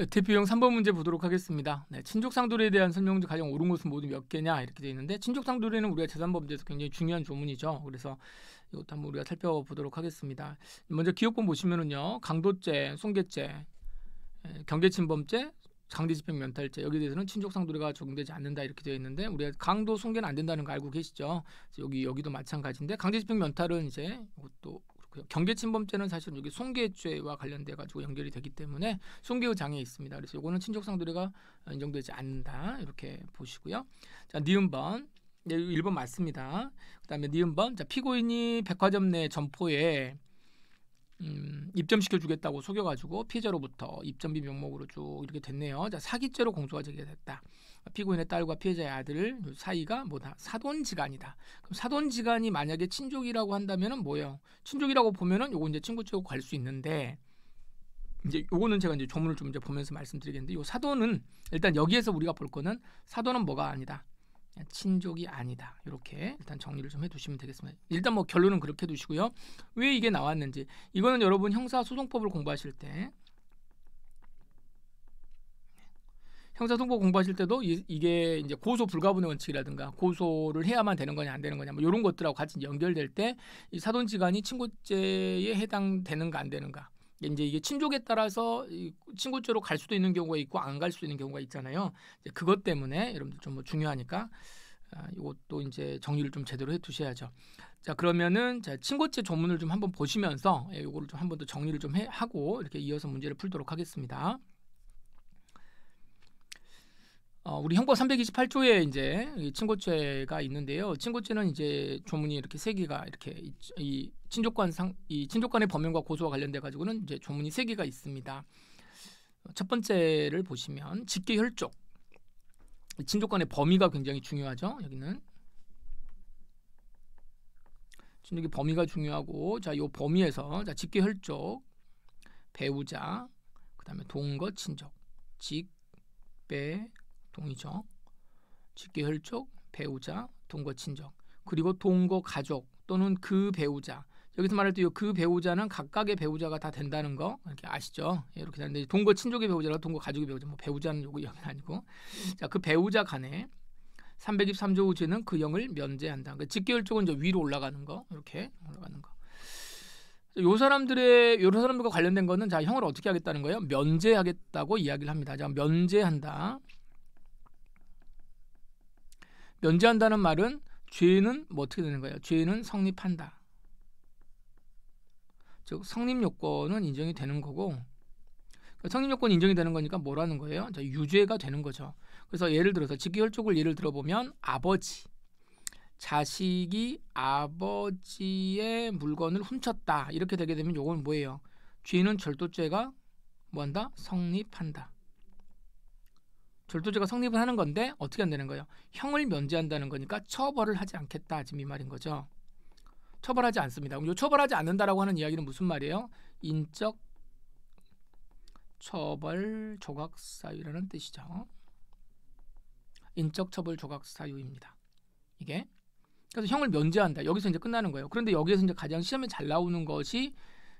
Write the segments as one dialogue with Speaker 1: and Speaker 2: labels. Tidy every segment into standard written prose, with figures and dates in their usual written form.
Speaker 1: 대표형 3번 문제 보도록 하겠습니다. 네, 친족상도례에 대한 설명 중 가장 옳은 것은 모두 몇 개냐 이렇게 되어 있는데 친족상도례는 우리가 재산법에서 굉장히 중요한 조문이죠. 그래서 이것도 한번 우리가 살펴보도록 하겠습니다. 먼저 기억본 보시면은요. 강도죄, 손괴죄, 경계침범죄, 강제집행면탈죄 여기에 대해서는 친족상도례가 적용되지 않는다 이렇게 되어 있는데 우리가 강도, 손괴는 안 된다는 거 알고 계시죠? 여기도 마찬가지인데 강제집행면탈은 이제 이것도 경계침범죄는 사실 여기 손괴죄와 관련돼 가지고 연결이 되기 때문에 손괴의 장애 있습니다. 그래서 이거는 친족상도례가 인정되지 않는다 이렇게 보시고요. 자, 니은번 1번 맞습니다. 그다음에 니은번 자, 피고인이 백화점 내 점포에 입점시켜 주겠다고 속여가지고 피해자로부터 입점비 명목으로 쭉 이렇게 됐네요. 자, 사기죄로 공소가 제기됐다. 피고인의 딸과 피해자의 아들 사이가 뭐다? 사돈지간이다. 그럼 사돈지간이 만약에 친족이라고 한다면은 뭐예요? 친족이라고 보면은 요거 이제 친구죄로 갈 수 있는데 이제 요거는 제가 이제 조문을 좀 이제 보면서 말씀드리겠는데 요 사돈은 일단 여기에서 우리가 볼 거는 사돈은 뭐가 아니다. 친족이 아니다. 이렇게 일단 정리를 좀 해두시면 되겠습니다. 일단 뭐 결론은 그렇게 두시고요. 왜 이게 나왔는지 이거는 여러분 형사소송법을 공부하실 때 형사소송법 공부하실 때도 이게 이제 고소 불가분의 원칙이라든가 고소를 해야만 되는 거냐 안 되는 거냐 뭐 이런 것들하고 같이 연결될 때 이 사돈지간이 친고죄에 해당되는가 안 되는가 이제 이게 친족에 따라서 친고죄로 갈 수도 있는 경우가 있고 안 갈 수도 있는 경우가 있잖아요. 이제 그것 때문에 여러분들 좀 뭐 중요하니까 이것도 이제 정리를 좀 제대로 해두셔야죠. 자, 그러면은 자, 친고죄 조문을 좀 한번 보시면서 이거를 좀 한 번 더 정리를 좀 하고 이렇게 이어서 문제를 풀도록 하겠습니다. 우리 형법 328조에 이제 친고죄가 있는데요. 친고죄는 이제 조문이 이렇게 세 개가 이렇게 이 친족간의 범행과 고소와 관련돼 가지고는 이제 조문이 세 개가 있습니다. 첫 번째를 보시면 직계혈족. 친족간의 범위가 굉장히 중요하죠. 여기는 친족의 범위가 중요하고 자, 요 범위에서 자, 직계혈족, 배우자, 그다음에 동거 친족, 직배 동이죠. 직계혈족, 배우자, 동거 친족, 그리고 동거 가족 또는 그 배우자. 여기서 말할 때 그 배우자는 각각의 배우자가 다 된다는 거 이렇게 아시죠? 이렇게 되는데 동거 친족의 배우자랑 동거 가족의 배우자, 뭐 배우자는 여기 아니고, 자, 그 배우자 간에 323조 우제는 그 형을 면제한다. 그러니까 직계혈족은 이제 위로 올라가는 거, 이렇게 올라가는 거. 요 사람들과 관련된 거는 자, 형을 어떻게 하겠다는 거예요? 면제하겠다고 이야기를 합니다. 자, 면제한다. 면제한다는 말은 죄는 뭐 어떻게 되는 거예요? 죄는 성립한다. 즉 성립 요건은 인정이 되는 거고 성립 요건이 인정이 되는 거니까 뭐라는 거예요? 자, 유죄가 되는 거죠. 그래서 예를 들어서 직계혈족을 예를 들어보면 아버지, 자식이 아버지의 물건을 훔쳤다 이렇게 되게 되면 요건 뭐예요? 죄는 절도죄가 뭐한다? 성립한다. 절도죄가 성립을 하는 건데 어떻게 안 되는 거예요? 형을 면제한다는 거니까 처벌을 하지 않겠다 지금 이 말인 거죠. 처벌하지 않습니다. 그럼 요 처벌하지 않는다라고 하는 이야기는 무슨 말이에요? 인적 처벌 조각 사유라는 뜻이죠. 인적 처벌 조각 사유입니다. 이게 그래서 형을 면제한다. 여기서 이제 끝나는 거예요. 그런데 여기에서 이제 가장 시험에 잘 나오는 것이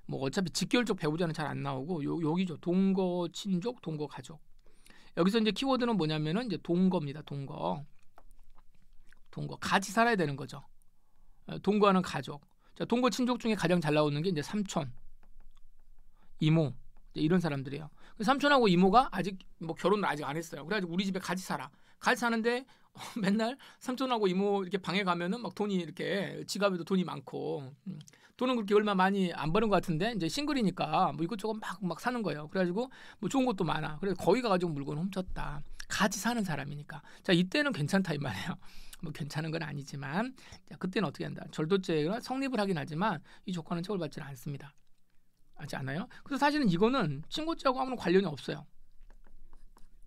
Speaker 1: 뭐 어차피 직계혈족 배우자는 잘 안 나오고 여기죠. 동거 친족, 동거 가족. 여기서 이제 키워드는 뭐냐면은 이제 동거입니다. 동거 같이 살아야 되는 거죠. 동거하는 가족. 자, 동거 친족 중에 가장 잘 나오는 게 이제 삼촌, 이모 이런 사람들이에요. 삼촌하고 이모가 아직 뭐 결혼을 아직 안 했어요. 그래가지고 우리 집에 같이 살아. 같이 사는데 맨날 삼촌하고 이모 이렇게 방에 가면은 막 돈이 이렇게 지갑에도 돈이 많고 돈은 그렇게 얼마 많이 안 버는 것 같은데 이제 싱글이니까 뭐 이것저것 막 사는 거예요. 그래가지고 뭐 좋은 것도 많아. 그래서 거기 가가지고 물건을 훔쳤다. 같이 사는 사람이니까. 자, 이때는 괜찮다 이 말이에요. 뭐 괜찮은 건 아니지만 자, 그때는 어떻게 한다? 절도죄가 성립을 하긴 하지만 이 조건은 처벌받지는 않습니다. 하지 않아요? 그래서 사실은 이거는 친고죄하고 아무런 관련이 없어요.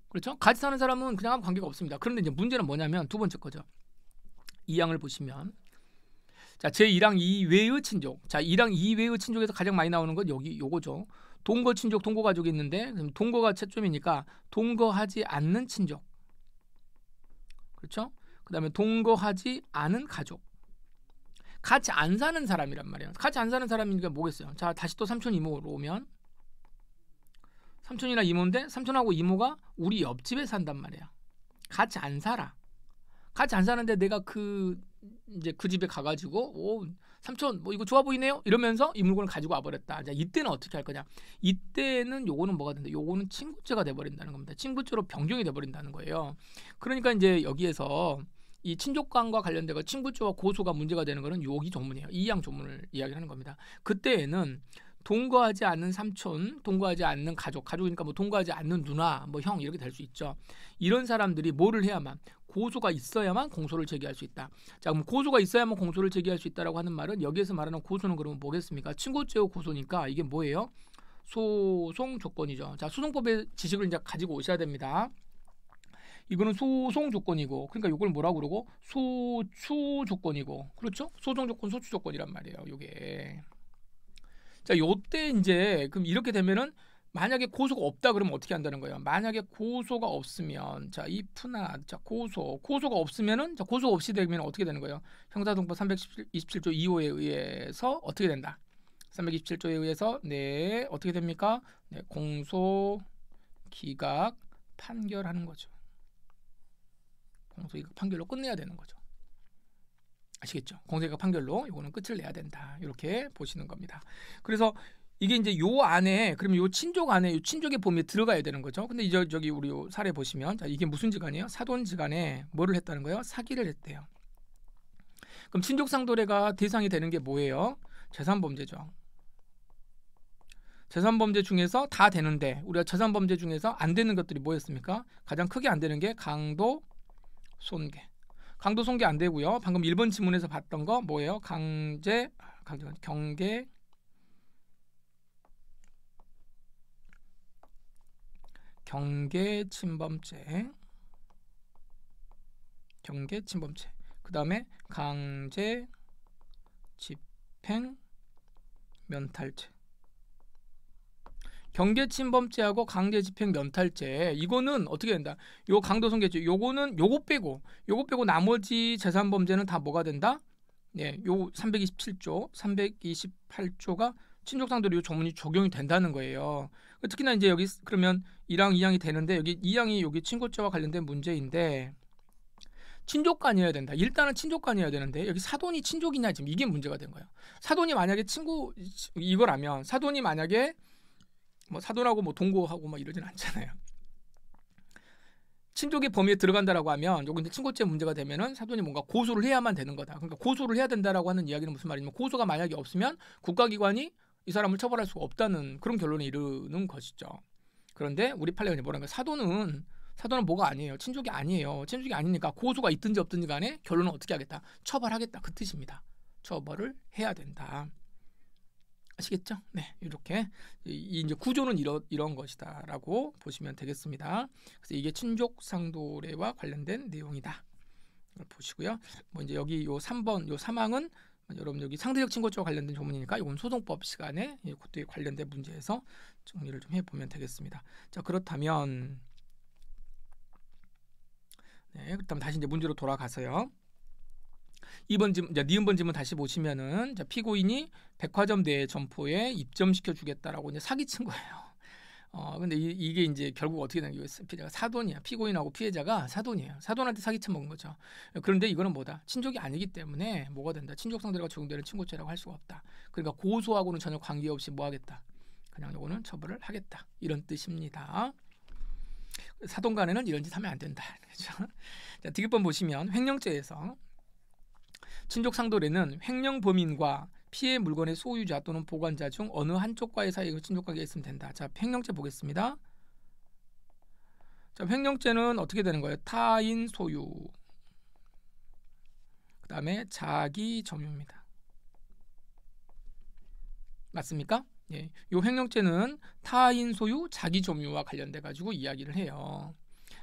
Speaker 1: 그렇죠? 같이 사는 사람은 그냥 아무 관계가 없습니다. 그런데 이제 문제는 뭐냐면 두 번째 거죠. 2항을 보시면 자, 제1항 이외의 친족. 자, 1항 이외의 친족에서 가장 많이 나오는 건 여기 요거죠. 동거 친족, 동거 가족이 있는데 그럼 동거가 채점이니까 동거하지 않는 친족. 그렇죠? 그다음에 동거하지 않은 가족. 같이 안 사는 사람이란 말이에요. 같이 안 사는 사람이니까 뭐겠어요? 자, 다시 또 삼촌 이모로 오면 삼촌이나 이모인데 삼촌하고 이모가 우리 옆집에 산단 말이야. 같이 안 살아. 같이 안 사는데 내가 이제 그 집에 가가지고 오 삼촌 뭐 이거 좋아 보이네요 이러면서 이 물건을 가지고 와버렸다. 자, 이때는 어떻게 할 거냐? 이때는 요거는 뭐가 된다? 요거는 친구죄가 돼버린다는 겁니다. 친구죄로 변경이 돼버린다는 거예요. 그러니까 이제 여기에서 이 친족간과 관련돼서 친구죄와 고소가 문제가 되는 거는 여기 조문이에요. 이양 조문을 이야기하는 겁니다. 그때에는 동거하지 않는 삼촌, 동거하지 않는 가족이니까 뭐 동거하지 않는 누나, 뭐 형 이렇게 될 수 있죠. 이런 사람들이 뭐를 해야만 고소가 있어야만 공소를 제기할 수 있다. 자, 그럼 고소가 있어야만 공소를 제기할 수 있다라고 하는 말은 여기에서 말하는 고소는 그러면 뭐겠습니까? 친고죄의 고소니까 이게 뭐예요? 소송 조건이죠. 자, 소송법의 지식을 이제 가지고 오셔야 됩니다. 이거는 소송 조건이고, 그러니까 이걸 뭐라고 그러고 소추 조건이고, 그렇죠? 소송 조건, 소추 조건이란 말이에요. 요게. 자, 요때 이제 그럼 이렇게 되면은 만약에 고소가 없다 그러면 어떻게 한다는 거예요? 만약에 고소가 없으면 자, if나 자, 고소가 없으면은 자, 고소 없이 되면 어떻게 되는 거예요? 형사소송법 327조 2호에 의해서 어떻게 된다? 327조에 의해서 네, 어떻게 됩니까? 네, 공소 기각 판결하는 거죠. 공소 기각 판결로 끝내야 되는 거죠. 아시겠죠? 공소기각 판결로 이거는 끝을 내야 된다. 이렇게 보시는 겁니다. 그래서 이게 이제 요 안에 그러면 요 친족 안에 요 친족의 범위에 들어가야 되는 거죠. 근데 이제 저기 우리 요 사례 보시면 자, 이게 무슨 지간이에요? 사돈지간에 뭐를 했다는 거예요? 사기를 했대요. 그럼 친족상도례가 대상이 되는 게 뭐예요? 재산범죄죠. 재산범죄 중에서 다 되는데 우리가 재산범죄 중에서 안 되는 것들이 뭐였습니까? 가장 크게 안 되는 게 강도, 손괴. 강도 손괴 안 되고요. 방금 1번 지문에서 봤던 거 뭐예요? 경계 침범죄. 그 다음에 강제 집행 면탈죄. 경계침범죄하고 강제집행 면탈죄 이거는 어떻게 된다? 요 강도손괴죄 요거 빼고 나머지 재산범죄는 다 뭐가 된다? 네, 요 328조가 친족상도례 요 조문이 적용이 된다는 거예요. 특히나 이제 여기 그러면 1항 2항이 되는데 여기 2항이 여기 친고죄와 관련된 문제인데 친족간이어야 된다. 일단은 친족간이어야 되는데 여기 사돈이 친족이냐 지금 이게 문제가 된 거예요. 사돈이 만약에 이거라면 사돈이 만약에 뭐 사돈하고 뭐 동거하고 뭐 이러진 않잖아요. 친족의 범위에 들어간다라고 하면 요거 이제 친고죄 문제가 되면은 사돈이 뭔가 고소를 해야만 되는 거다. 그러니까 고소를 해야 된다라고 하는 이야기는 무슨 말이냐면 고소가 만약에 없으면 국가기관이 이 사람을 처벌할 수가 없다는 그런 결론에 이르는 것이죠. 그런데 우리 판례가 뭐라는 거야? 사돈은 뭐가 아니에요. 친족이 아니에요. 친족이 아니니까 고소가 있든지 없든지 간에 결론은 어떻게 하겠다? 처벌하겠다. 그 뜻입니다. 처벌을 해야 된다. 아시겠죠? 네, 이렇게 이제 구조는 이런 것이다라고 보시면 되겠습니다. 그래서 이게 친족상도례와 관련된 내용이다. 이걸 보시고요. 뭐 이제 여기 요 3번 요 3항은 여러분 여기 상대적 친고죄와 관련된 조문이니까 이건 소송법 시간에 그것에 관련된 문제에서 정리를 좀 해보면 되겠습니다. 자, 그렇다면 네, 그다음 다시 이제 문제로 돌아가서요. 2번 지문, 니은번 지문 다시 보시면은 피고인이 백화점 내 점포에 입점시켜 주겠다라고 이제 사기친 거예요. 근데 이게 이제 결국 어떻게 되는 거예요? 피해자가 사돈이야. 피고인하고 피해자가 사돈이에요. 사돈한테 사기쳐 먹은 거죠. 그런데 이거는 뭐다? 친족이 아니기 때문에 뭐가 된다? 친족상도례가 적용되는 친고죄라고 할 수가 없다. 그러니까 고소하고는 전혀 관계없이 뭐 하겠다? 그냥 이거는 처벌을 하겠다. 이런 뜻입니다. 사돈 간에는 이런 짓 하면 안 된다. 그렇죠? 자, 디귿번 보시면 횡령죄에서 친족상도례는 횡령 범인과 피해 물건의 소유자 또는 보관자 중 어느 한쪽과의 사이에 친족관계가 있으면 된다. 자, 횡령죄 보겠습니다. 자, 횡령죄는 어떻게 되는 거예요? 타인 소유. 그 다음에 자기 점유입니다. 맞습니까? 예, 요 횡령죄는 타인 소유, 자기 점유와 관련돼 가지고 이야기를 해요.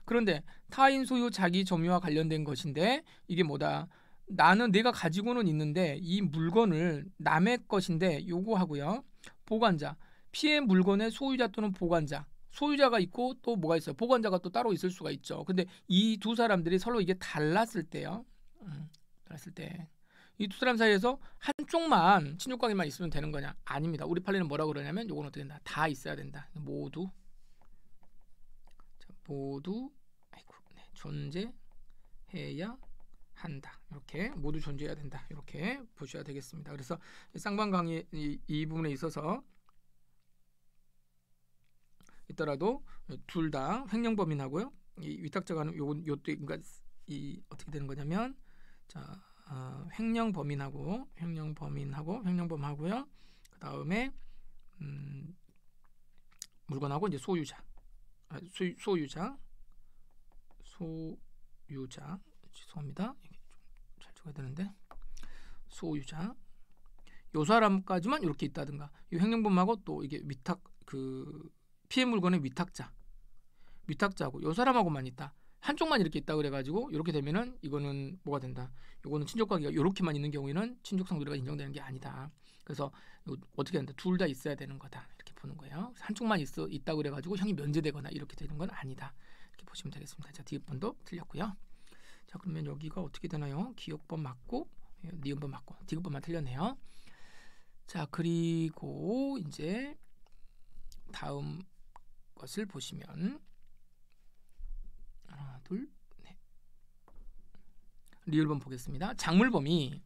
Speaker 1: 그런데 타인 소유, 자기 점유와 관련된 것인데 이게 뭐다? 나는 내가 가지고는 있는데 이 물건을 남의 것인데 요거 하고요. 보관자, 피해 물건의 소유자 또는 보관자. 소유자가 있고 또 뭐가 있어요? 보관자가 또 따로 있을 수가 있죠. 근데 이 두 사람들이 서로 이게 달랐을 때요. 달랐을 때 이 두 사람 사이에서 한쪽만 친족관계만 있으면 되는 거냐? 아닙니다. 우리 판례는 뭐라고 그러냐면 요건 어떻게 된다? 다 있어야 된다. 모두 모두 존재해야 한다. 이렇게 모두 존재해야 된다. 이렇게 보셔야 되겠습니다. 그래서 쌍방강의 이 부분에 있어서 있더라도 둘 다 횡령범인하고요. 이 위탁자가 요것도 그러니까 이 어떻게 되는 거냐면 자 횡령범하고요. 그 다음에 물건하고 이제 소유자 죄송합니다. 이게 좀 잘 적어야 되는데 소유자 요 사람까지만 이렇게 있다든가 이 횡령범하고 또 이게 위탁 그 피해 물건의 위탁자고 요 사람하고만 있다. 한쪽만 이렇게 있다 그래가지고 이렇게 되면은 이거는 뭐가 된다. 이거는 친족관계가 이렇게만 있는 경우에는 친족상도례가 인정되는 게 아니다. 그래서 어떻게 한다. 둘 다 있어야 되는 거다. 이렇게 보는 거예요. 한쪽만 있다 그래가지고 형이 면제되거나 이렇게 되는 건 아니다. 이렇게 보시면 되겠습니다. 자, 디귿번도 틀렸고요. 자, 그러면 여기가 어떻게 되나요? 기역번 맞고 니은번 맞고 디귿번만 틀렸네요. 자, 그리고 이제 다음 것을 보시면 하나, 둘, 넷. 리을번 보겠습니다. 작물범이죠.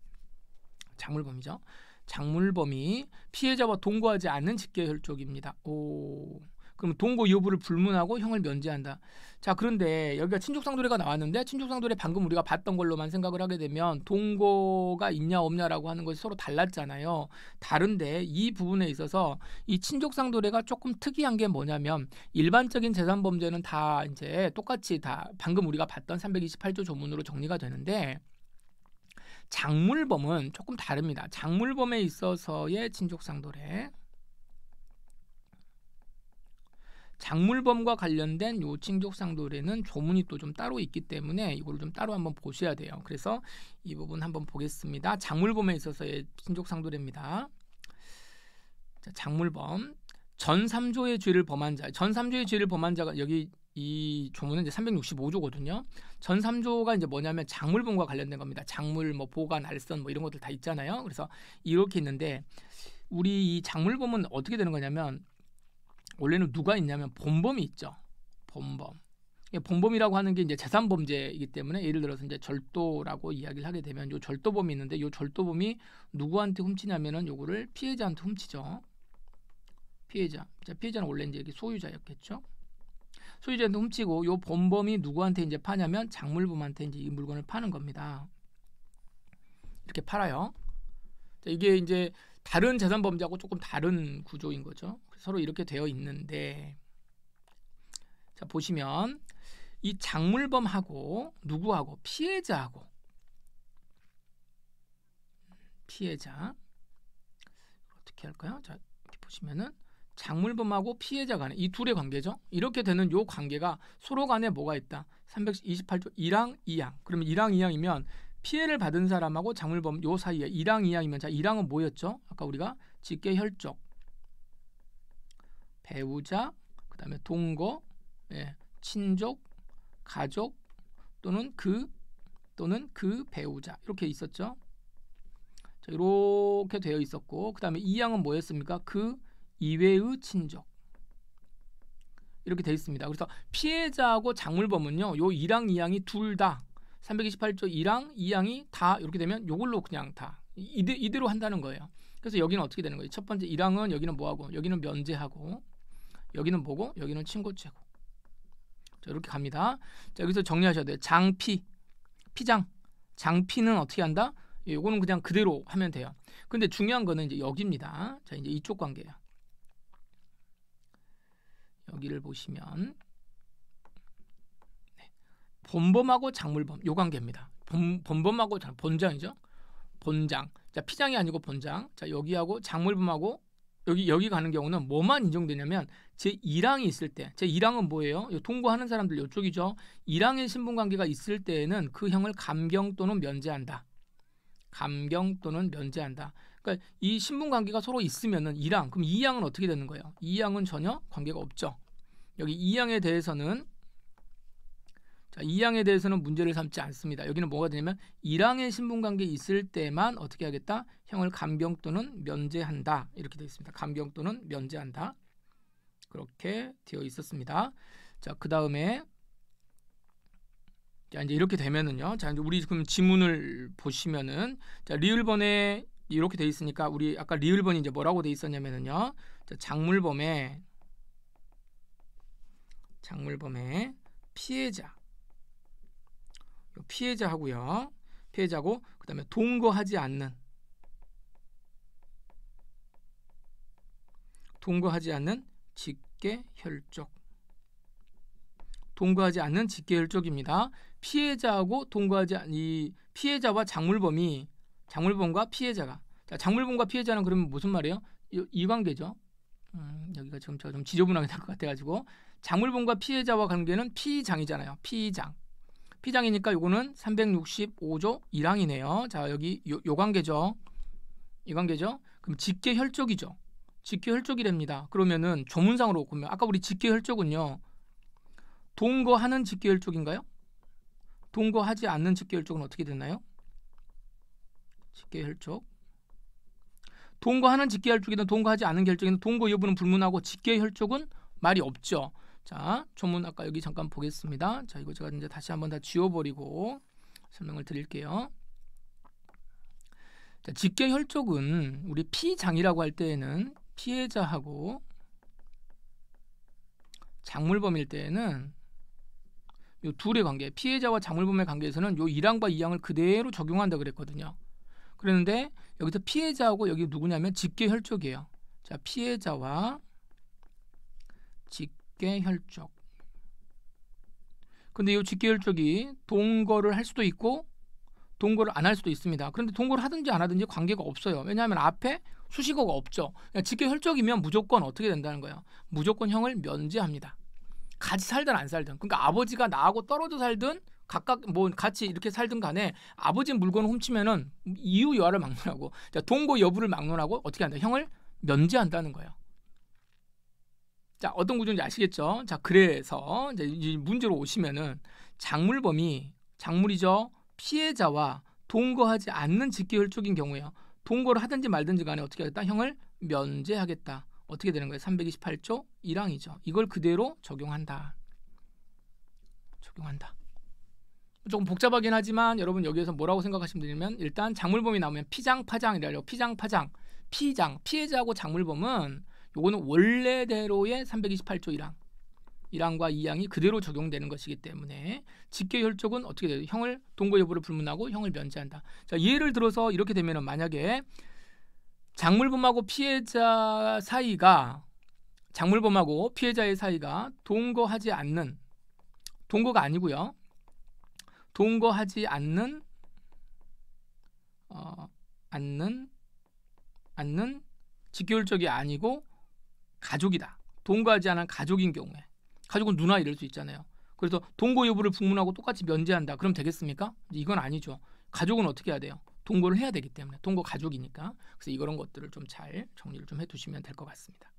Speaker 1: 작물범이 피해자와 동거하지 않는 직계혈족입니다. 그럼 동거 여부를 불문하고 형을 면제한다. 자, 그런데 여기가 친족상도례가 나왔는데 친족상도례 방금 우리가 봤던 걸로만 생각을 하게 되면 동거가 있냐 없냐라고 하는 것이 서로 달랐잖아요. 다른데 이 부분에 있어서 이 친족상도례가 조금 특이한 게 뭐냐면 일반적인 재산범죄는 다 이제 똑같이 다 방금 우리가 봤던 328조 조문으로 정리가 되는데 작물범은 조금 다릅니다. 작물범에 있어서의 친족상도례 작물범과 관련된 요 친족상도례는 조문이 또 좀 따로 있기 때문에 이걸 좀 따로 한번 보셔야 돼요. 그래서 이 부분 한번 보겠습니다. 작물범에 있어서의 친족상도례입니다. 자, 작물범 전 3조의 죄를 범한 자, 전 3조의 죄를 범한 자가 여기 이 조문은 이제 365조거든요. 전 3조가 이제 뭐냐면 작물범과 관련된 겁니다. 작물, 뭐 보관, 알선, 뭐 이런 것들 다 있잖아요. 그래서 이렇게 있는데 우리 이 작물범은 어떻게 되는 거냐면 원래는 누가 있냐면 본범이 있죠. 본범. 본범이라고 하는 게 이제 재산범죄이기 때문에 예를 들어서 이제 절도라고 이야기를 하게 되면 요 절도범이 있는데 요 절도범이 누구한테 훔치냐면은 요거를 피해자한테 훔치죠. 피해자는 원래 이제 소유자였겠죠. 소유자한테 훔치고 요 본범이 누구한테 이제 파냐면 작물범한테 이제 이 물건을 파는 겁니다. 이렇게 팔아요. 자, 이게 이제 다른 재산범죄하고 조금 다른 구조인 거죠. 서로 이렇게 되어 있는데 자 보시면 이 작물범하고 누구하고 피해자하고 피해자 어떻게 할까요? 자 이렇게 보시면은 작물범하고 피해자 간에 이 둘의 관계죠. 이렇게 되는 요 관계가 서로 간에 뭐가 있다. 328조 1항 2항. 그러면 1항 2항이면 피해를 받은 사람하고 작물범 요 사이에 1항 2항이면 자 1항은 뭐였죠? 아까 우리가 직계혈족 배우자 그다음에 동거 친족 가족 또는 그 배우자 이렇게 있었죠. 자, 이렇게 되어 있었고 그다음에 2항은 뭐였습니까? 그 이외의 친족 이렇게 되어 있습니다. 그래서 피해자하고 작물범은요. 요 1항 2항이 둘 다 328조 1항 2항이 다 이렇게 되면 요걸로 그냥 다 이대로 한다는 거예요. 그래서 여기는 어떻게 되는 거예요? 첫 번째 1항은 여기는 뭐하고 여기는 면제하고 여기는 뭐고 여기는 친고죄고 자 이렇게 갑니다. 자 여기서 정리하셔야 돼요. 피장 장피는 어떻게 한다? 요거는 그냥 그대로 하면 돼요. 근데 중요한 거는 이제 여기입니다. 자 이제 이쪽 관계예요. 여기를 보시면 본범하고 작물범 요 관계입니다. 본범하고 본장이죠. 본장. 자 피장이 아니고 본장. 자 여기하고 작물범하고 여기 가는 경우는 뭐만 인정되냐면 제 1항이 있을 때. 제 1항은 뭐예요? 동거하는 사람들 이쪽이죠. 1항의 신분 관계가 있을 때에는 그 형을 감경 또는 면제한다. 감경 또는 면제한다. 그러니까 이 신분 관계가 서로 있으면은 1항. 그럼 2항은 어떻게 되는 거예요? 2항은 전혀 관계가 없죠. 여기 2항에 대해서는 자, 2항에 대해서는 문제를 삼지 않습니다. 여기는 뭐가 되냐면 1항의 신분관계 있을 때만 어떻게 하겠다? 형을 감경 또는 면제한다. 이렇게 되어 있습니다. 감경 또는 면제한다. 그렇게 되어 있었습니다. 자, 그다음에 자, 이제 이렇게 되면은요. 자, 이제 우리 지금 지문을 보시면은 자, 리을번에 이렇게 돼 있으니까 우리 아까 리을번이 이제 뭐라고 돼 있었냐면은요. 자, 작물범의 피해자. 피해자하고요. 피해자고 그다음에 동거하지 않는 직계혈족. 동거하지 않는 직계혈족입니다. 피해자하고 동거하지 이 피해자와 작물범과 피해자가 자, 작물범과 피해자는 그러면 무슨 말이에요? 이 관계죠. 여기가 지금 제가 좀 지저분하게 될 것 같아가지고 작물범과 피해자와 관계는 피장이잖아요. 피장이니까 요거는 365조 1항이네요. 자, 여기 요 관계죠. 이 관계죠. 그럼 직계혈족이죠. 직계혈족이 됩니다. 그러면은 조문상으로 보면 아까 우리 직계혈족은요. 동거하는 직계혈족인가요? 동거하지 않는 직계혈족은 어떻게 되나요? 직계혈족. 동거하는 직계혈족이든 동거하지 않는 혈족이든 동거 여부는 불문하고 직계혈족은 말이 없죠. 자, 조문 아까 여기 잠깐 보겠습니다. 자, 이거 제가 이제 다시 한번 다 지워버리고 설명을 드릴게요. 자, 직계혈족은 우리 피장이라고 할 때에는 피해자하고 작물범일 때에는 요 둘의 관계, 피해자와 작물범의 관계에서는 요 1항과 2항을 그대로 적용한다 그랬거든요. 그랬는데 여기서 피해자하고 여기 누구냐면 직계혈족이에요. 자, 피해자와 직계혈족. 근데 이 직계혈족이 동거를 할 수도 있고 동거를 안 할 수도 있습니다. 그런데 동거를 하든지 안 하든지 관계가 없어요. 왜냐하면 앞에 수식어가 없죠. 직계혈족이면 무조건 어떻게 된다는 거예요. 무조건 형을 면제합니다. 같이 살든 안 살든. 그러니까 아버지가 나하고 떨어져 살든 각각 뭐 같이 이렇게 살든 간에 아버지 물건을 훔치면은 이유 여하를 막론하고 동거 여부를 막론하고 어떻게 한다. 형을 면제한다는 거예요. 자, 어떤 구조인지 아시겠죠? 자, 그래서 이제 이 문제로 오시면은 작물이죠. 피해자와 동거하지 않는 직계혈족인 경우에요. 동거를 하든지 말든지 간에 어떻게 하겠다? 형을 면제하겠다. 어떻게 되는 거예요? 328조 1항이죠. 이걸 그대로 적용한다. 조금 복잡하긴 하지만 여러분 여기에서 뭐라고 생각하시면 되냐면 일단 작물범이 나오면 피장, 파장이라고 피장, 파장, 피해자하고 작물범은 요거는 원래대로의 328조 1항과 2항이 그대로 적용되는 것이기 때문에 직계혈족은 어떻게 돼요? 형을 동거 여부를 불문하고 형을 면제한다. 자, 예를 들어서 이렇게 되면은 만약에 작물범하고 피해자 사이가 작물범하고 피해자의 사이가 동거하지 않는 동거가 아니고요. 동거하지 않는 직계혈족이 아니고 가족이다. 동거하지 않은 가족인 경우에 가족은 누나 이럴 수 있잖아요. 그래서 동거 여부를 불문하고 똑같이 면제한다. 그럼 되겠습니까? 이건 아니죠. 가족은 어떻게 해야 돼요? 동거를 해야 되기 때문에 동거 가족이니까. 그래서 이런 것들을 좀 잘 정리를 좀 해두시면 될 것 같습니다.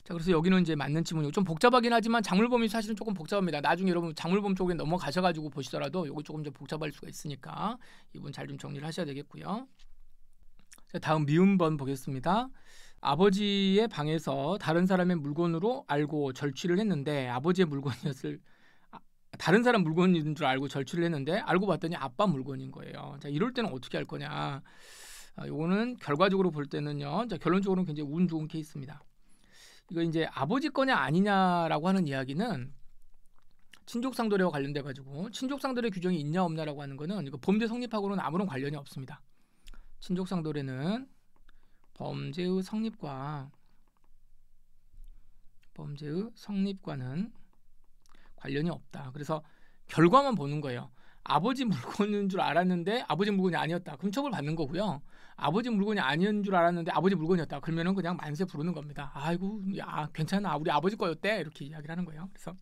Speaker 1: 자, 그래서 여기는 이제 맞는 지문이고 좀 복잡하긴 하지만 작물범이 사실은 조금 복잡합니다. 나중에 여러분 작물범 쪽에 넘어가셔가지고 보시더라도 이거 조금 좀 복잡할 수가 있으니까 이분 잘 좀 정리를 하셔야 되겠고요. 자, 다음 미음번 보겠습니다. 아버지의 방에서 다른 사람의 물건으로 알고 절취를 했는데 아버지의 물건이었을 다른 사람 물건인 줄 알고 절취를 했는데 알고 봤더니 아빠 물건인 거예요. 자, 이럴 때는 어떻게 할 거냐? 요거는 결과적으로 볼 때는요. 자, 결론적으로는 굉장히 운 좋은 케이스입니다. 이거 이제 아버지 거냐 아니냐라고 하는 이야기는 친족상도례와 관련돼 가지고 친족상도례 규정이 있냐 없냐라고 하는 거는 이거 범죄 성립하고는 아무런 관련이 없습니다. 친족상도례는 범죄의 성립과는 관련이 없다. 그래서 결과만 보는 거예요. 아버지 물건인 줄 알았는데 아버지 물건이 아니었다. 그럼 처벌 받는 거고요. 아버지 물건이 아닌 줄 알았는데 아버지 물건이었다. 그러면은 그냥 만세 부르는 겁니다. 아이고, 야, 괜찮아. 우리 아버지 거였대. 이렇게 이야기를 하는 거예요. 그래서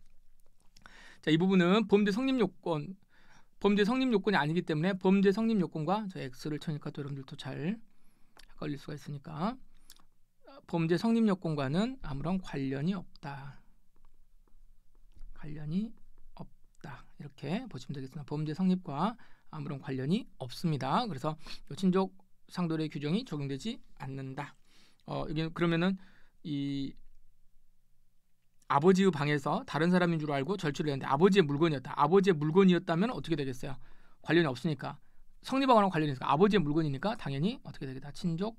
Speaker 1: 자, 이 부분은 범죄 성립 요건이 아니기 때문에 범죄 성립 요건과 저 X를 쳐니까 또 여러분들도 잘 헷갈릴 수가 있으니까 범죄 성립 요건과는 아무런 관련이 없다. 이렇게 보시면 되겠습니다. 범죄 성립과 아무런 관련이 없습니다. 그래서 친족 상도례 규정이 적용되지 않는다. 이게 그러면은 이 아버지의 방에서 다른 사람인 줄 알고 절취를 했는데 아버지의 물건이었다. 아버지의 물건이었다면 어떻게 되겠어요? 관련이 없으니까. 성립하고는 관련이 있으니까 아버지의 물건이니까 당연히 어떻게 되겠다. 친족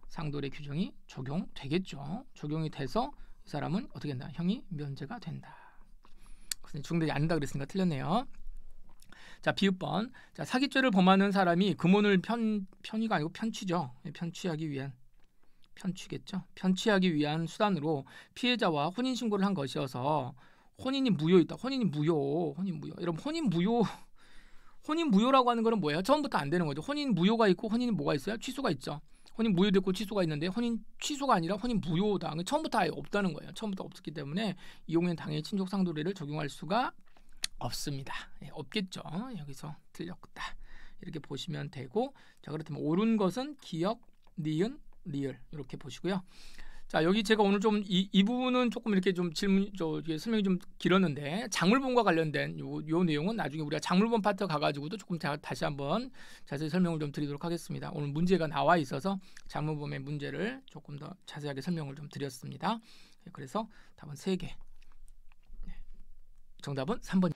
Speaker 1: 상도례 규정이 적용되겠죠. 적용이 돼서 이 사람은 어떻게 된다. 형이 면제가 된다. 적용되지 않는다 그랬으니까 틀렸네요. 자, 비읍번. 자, 사기죄를 범하는 사람이 금혼을 편의가 아니고 편취죠. 편취하기 위한 편취겠죠. 편취하기 위한 수단으로 피해자와 혼인 신고를 한 것이어서 혼인이 무효있다. 혼인 무효. 여러분 혼인 무효라고 하는 거는 뭐예요? 처음부터 안 되는 거죠. 혼인 무효가 있고 혼인이 뭐가 있어요? 취소가 있죠. 혼인 무효됐고 취소가 있는데 혼인 취소가 아니라 혼인 무효다. 처음부터 아예 없다는 거예요. 처음부터 없었기 때문에 이 경우에는 당연히 친족 상도례를 적용할 수가 없습니다. 없겠죠. 여기서 틀렸다. 이렇게 보시면 되고, 자, 그렇다면 옳은 것은 기역, 니은, 리을 이렇게 보시고요. 자, 여기 제가 오늘 좀 이 부분은 조금 이렇게 좀 설명이 좀 길었는데 작물본과 관련된 요 내용은 나중에 우리가 작물본 파트 가가지고도 조금 다시 한번 자세히 설명을 좀 드리도록 하겠습니다. 오늘 문제가 나와 있어서 작물본의 문제를 조금 더 자세하게 설명을 좀 드렸습니다. 그래서 답은 3개. 정답은 3번.